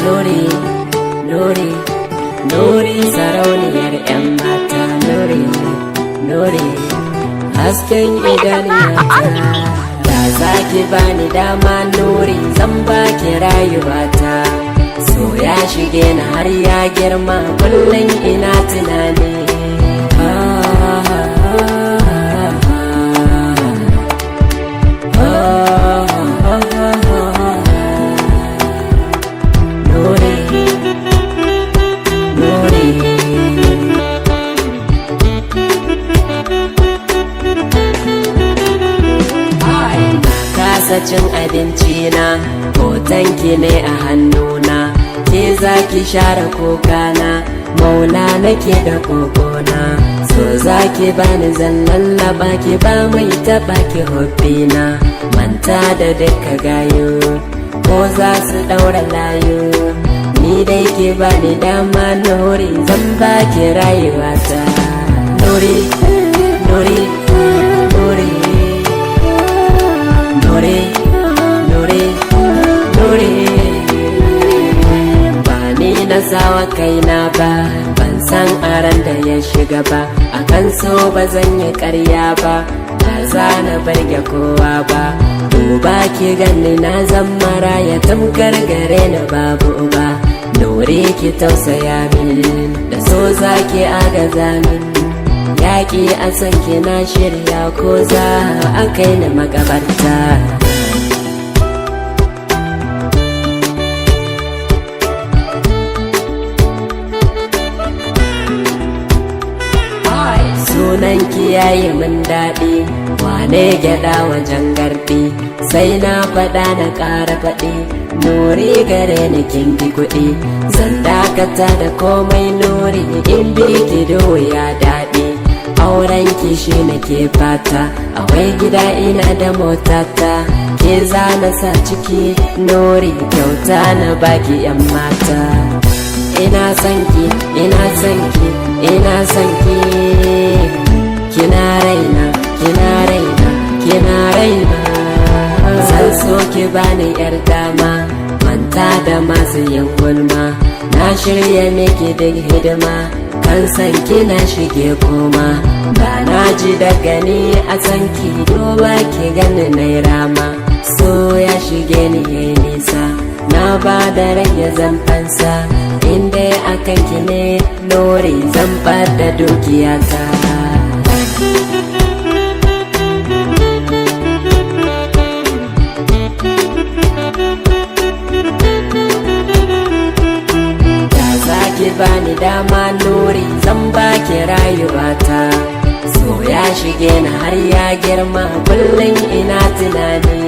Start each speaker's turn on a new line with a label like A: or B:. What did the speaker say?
A: Nuri, Nuri, Nuri sarauniyar 'yan mata. Nuri, Nuri, hasken idaniyata. Da za ki bani dama Nuri, zan baki rayuwata. So ya shige ni har ya girma, kullum ina tunani. Cin abinci na hotonki ne a hannuna, ke zaki share kokana, maula nake da kokona. So zaki bani zan lallaba ki, ba mai taba ki hobbina. Manta da duka gayo ko za su daura layo, ni dai ke bani dama Nuri, zan baki rayuwata. Nuri, Nuri, Nuri, Nuri, Nuri, Nuri. Ba ni na sawa kaina ba, ban san aran da ya shiga ba. Akan so ba zan yi ƙarya ba, ba za na barge kowa ba. Duba ki ganni na zan maraya, tamkar gare na babu ba. Nuri ki tausaya min, da so zaki agaza min. Yaƙi a san ki na shirya, ko za a kai ni makabarta. Sunan ki yayi min daɗi, wane gyaɗa wajen garɗi. Sai na faɗa na ƙara faɗi, Nuri gare ni kin fi kuɗi. Zan dakata da komai Nuri, in bi ki ya daɗi. Auren ki shi nake fata, akwai gida ina da motata. Ke za na sa ciki Nuri, kyauta na baki 'yan mata. Ina son ki, ina son ki, ina son ki. Kina raina, kina raina, kina raina. Zan so ki bani 'yar dama, manta da masu yin gulma. Na shirya miki duk hidima, kan san kina shige koma. Ba na ji daga ni a san ki, duba ki gani na rama. So ya shige ni yayi nisa, na ba da rage zan fansa. Inda akan ki ne Nuri, zan bada dukiyata. Ki bani dama Nuri, zan baki rayuwata. So ya shige ni har ya girma, kullum ina tunani.